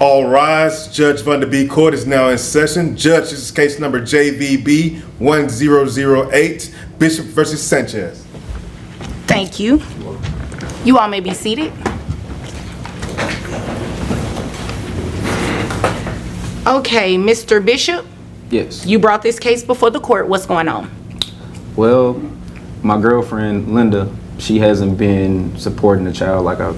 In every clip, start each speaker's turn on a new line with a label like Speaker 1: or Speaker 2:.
Speaker 1: All rise. Judge Van der Bee Court is now in session. Judge, this is case number JVB 1008, Bishop versus Sanchez.
Speaker 2: Thank you. You all may be seated. Okay, Mr. Bishop,
Speaker 3: Yes.
Speaker 2: you brought this case before the court. What's going on?
Speaker 3: Well, my girlfriend, Linda, she hasn't been supporting the child like I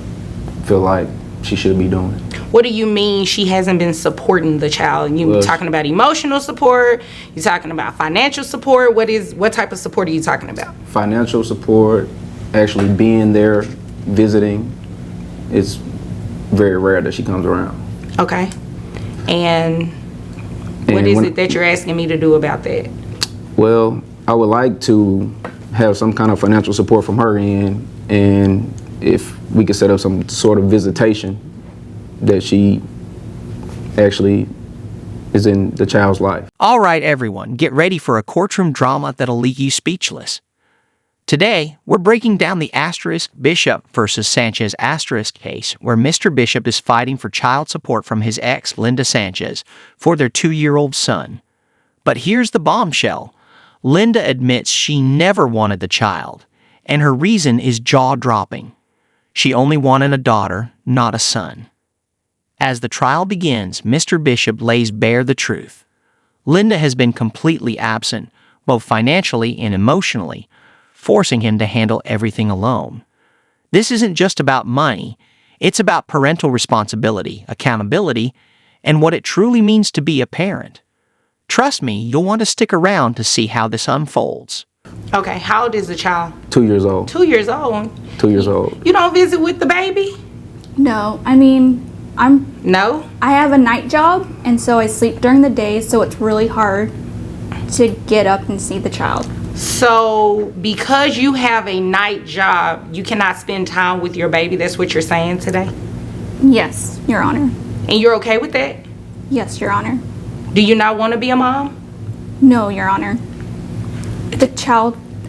Speaker 3: feel like she should be doing.
Speaker 2: What do you mean she hasn't been supporting the child? You
Speaker 3: Well,
Speaker 2: talking about emotional support? You talking about financial support? What type of support are you talking about?
Speaker 3: Financial support, actually being there, visiting. It's very rare that she comes around.
Speaker 2: Okay. And what
Speaker 3: And
Speaker 2: is
Speaker 3: when-
Speaker 2: it that you're asking me to do about that?
Speaker 3: Well, I would like to have some kind of financial support from her end, and if we could set up some sort of visitation that she actually is in the child's life.
Speaker 4: All right, everyone, get ready for a courtroom drama that'll leave you speechless. Today, we're breaking down the asterisk Bishop versus Sanchez asterisk case where Mr. Bishop is fighting for child support from his ex, Linda Sanchez, for their 2-year-old son. But here's the bombshell. Linda admits she never wanted the child, and her reason is jaw-dropping. She only wanted a daughter, not a son. As the trial begins, Mr. Bishop lays bare the truth. Linda has been completely absent, both financially and emotionally, forcing him to handle everything alone. This isn't just about money, it's about parental responsibility, accountability, and what it truly means to be a parent. Trust me, you'll want to stick around to see how this unfolds.
Speaker 2: Okay, how old is the child?
Speaker 3: 2 years old.
Speaker 2: 2 years old.
Speaker 3: 2 years old.
Speaker 2: You don't visit with the baby?
Speaker 5: No, I mean,
Speaker 2: No?
Speaker 5: I have a night job, and so I sleep during the day, so it's really hard to get up and see the child.
Speaker 2: So, because you have a night job, you cannot spend time with your baby? That's what you're saying today?
Speaker 5: Yes, Your Honor.
Speaker 2: And you're okay with that?
Speaker 5: Yes, Your Honor.
Speaker 2: Do you not want to be a mom?
Speaker 5: No, Your Honor.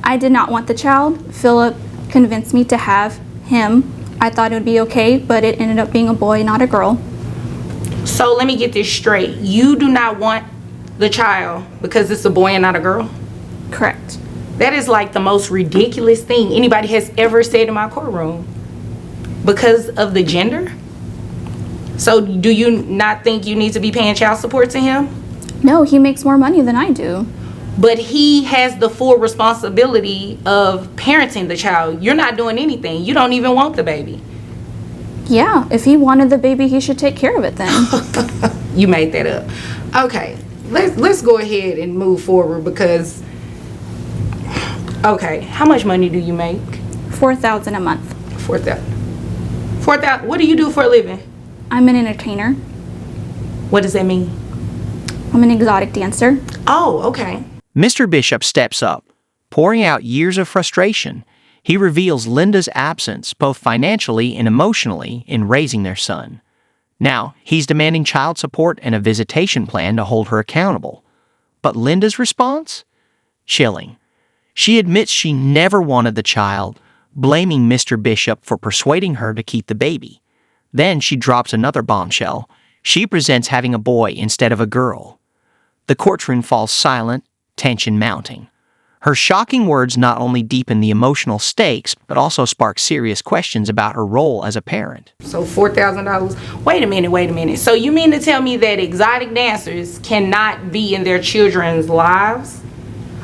Speaker 5: I did not want the child. Philip convinced me to have him. I thought it would be okay, but it ended up being a boy, not a girl.
Speaker 2: So, let me get this straight. You do not want the child because it's a boy and not a girl?
Speaker 5: Correct.
Speaker 2: That is like the most ridiculous thing anybody has ever said in my courtroom. Because of the gender? So do you not think you need to be paying child support to him?
Speaker 5: No, he makes more money than I do.
Speaker 2: But he has the full responsibility of parenting the child. You're not doing anything. You don't even want the baby.
Speaker 5: Yeah, if he wanted the baby, he should take care of it then.
Speaker 2: You made that up. Okay, let's go ahead and move forward because, okay, how much money do you make?
Speaker 5: $4,000 a month.
Speaker 2: 4,000. 4,000. What do you do for a living?
Speaker 5: I'm an entertainer.
Speaker 2: What does that mean?
Speaker 5: I'm an exotic dancer.
Speaker 2: Oh, okay.
Speaker 4: Mr. Bishop steps up, pouring out years of frustration. He reveals Linda's absence, both financially and emotionally, in raising their son. Now, he's demanding child support and a visitation plan to hold her accountable. But Linda's response? Chilling. She admits she never wanted the child, blaming Mr. Bishop for persuading her to keep the baby. Then she drops another bombshell. She presents having a boy instead of a girl. The courtroom falls silent, tension mounting. Her shocking words not only deepen the emotional stakes, but also spark serious questions about her role as a parent.
Speaker 2: So $4,000. Wait a minute. So you mean to tell me that exotic dancers cannot be in their children's lives?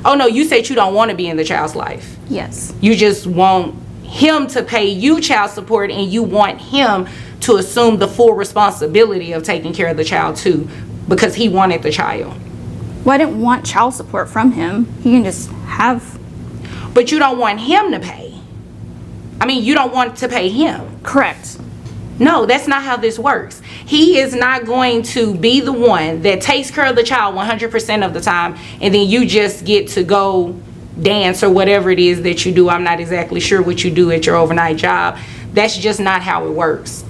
Speaker 2: Oh no, you said you don't want to be in the child's life.
Speaker 5: Yes.
Speaker 2: You just want him to pay you child support and you want him to assume the full responsibility of taking care of the child too because he wanted the child.
Speaker 5: Well, I didn't want child support from him. He can just have.
Speaker 2: But you don't want him to pay. I mean, you don't want to pay him.
Speaker 5: Correct.
Speaker 2: No, that's not how this works. He is not going to be the one that takes care of the child 100% of the time and then you just get to go dance or whatever it is that you do. I'm not exactly sure what you do at your overnight job. That's just not how it works.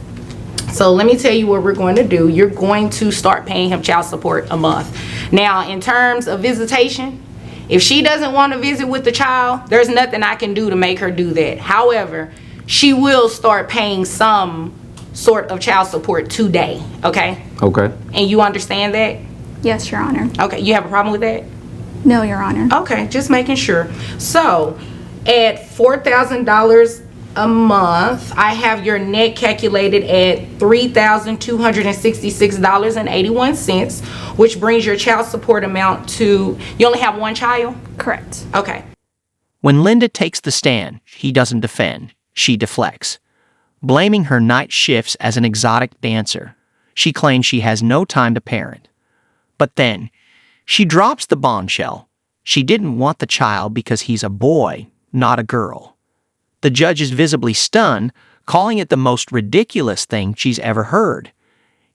Speaker 2: So let me tell you what we're going to do. You're going to start paying him child support a month. Now, in terms of visitation, if she doesn't want to visit with the child, there's nothing I can do to make her do that. However, she will start paying some sort of child support today, okay?
Speaker 3: Okay.
Speaker 2: And you understand that?
Speaker 5: Yes, Your Honor.
Speaker 2: Okay, you have a problem with that?
Speaker 5: No, Your Honor.
Speaker 2: Okay, just making sure. So, at $4,000 a month, I have your net calculated at $3,266.81, which brings your child support amount to, you only have one child?
Speaker 5: Correct.
Speaker 2: Okay.
Speaker 4: When Linda takes the stand, he doesn't defend, she deflects. Blaming her night shifts as an exotic dancer, she claims she has no time to parent. But then, she drops the bombshell. She didn't want the child because he's a boy, not a girl. The judge is visibly stunned, calling it the most ridiculous thing she's ever heard.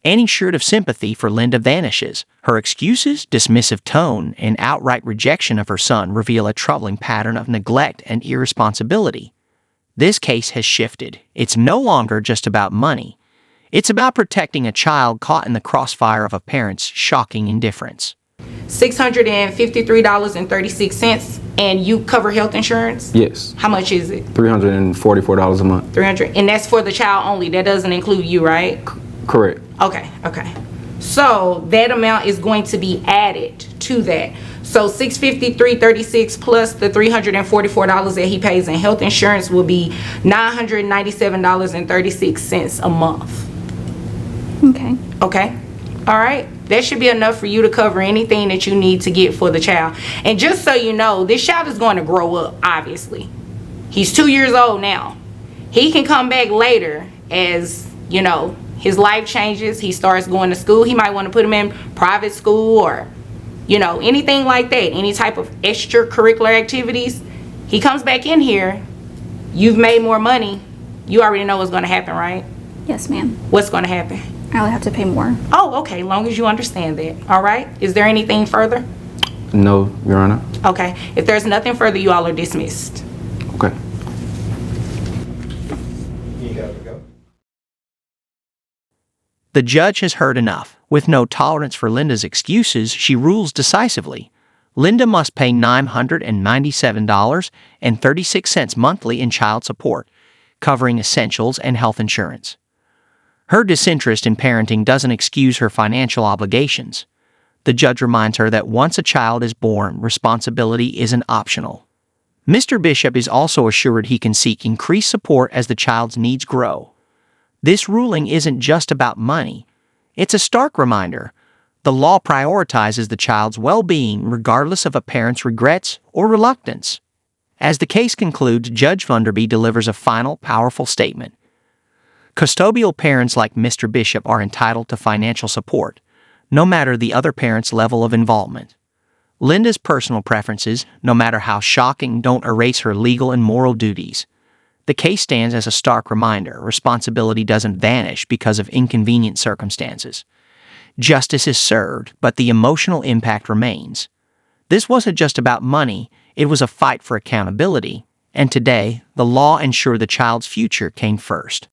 Speaker 4: Any shred of sympathy for Linda vanishes. Her excuses, dismissive tone, and outright rejection of her son reveal a troubling pattern of neglect and irresponsibility. This case has shifted. It's no longer just about money. It's about protecting a child caught in the crossfire of a parent's shocking indifference.
Speaker 2: $653.36, and you cover health insurance?
Speaker 3: Yes.
Speaker 2: How much is it?
Speaker 3: $344 a month.
Speaker 2: 300, and that's for the child only. That doesn't include you, right?
Speaker 3: Correct.
Speaker 2: Okay. So that amount is going to be added to that. So $653.36 plus the $344 that he pays in health insurance will be $997.36 a month.
Speaker 5: Okay.
Speaker 2: Okay. All right. That should be enough for you to cover anything that you need to get for the child. And just so you know, this child is going to grow up, obviously. He's 2 years old now. He can come back later as, you know, his life changes. He starts going to school. He might want to put him in private school or, you know, anything like that. Any type of extracurricular activities. He comes back in here. You've made more money. You already know what's going to happen, right?
Speaker 5: Yes, ma'am.
Speaker 2: What's going to happen?
Speaker 5: I'll have to pay more.
Speaker 2: Oh, okay. Long as you understand that. All right. Is there anything further?
Speaker 3: No, Your Honor.
Speaker 2: Okay. If there's nothing further, you all are dismissed.
Speaker 3: Okay.
Speaker 4: The judge has heard enough. With no tolerance for Linda's excuses, she rules decisively. Linda must pay $997.36 monthly in child support, covering essentials and health insurance. Her disinterest in parenting doesn't excuse her financial obligations. The judge reminds her that once a child is born, responsibility isn't optional. Mr. Bishop is also assured he can seek increased support as the child's needs grow. This ruling isn't just about money. It's a stark reminder. The law prioritizes the child's well-being regardless of a parent's regrets or reluctance. As the case concludes, Judge Vunderby delivers a final, powerful statement. Custodial parents like Mr. Bishop are entitled to financial support, no matter the other parent's level of involvement. Linda's personal preferences, no matter how shocking, don't erase her legal and moral duties. The case stands as a stark reminder. Responsibility doesn't vanish because of inconvenient circumstances. Justice is served, but the emotional impact remains. This wasn't just about money, it was a fight for accountability, and today, the law ensured the child's future came first.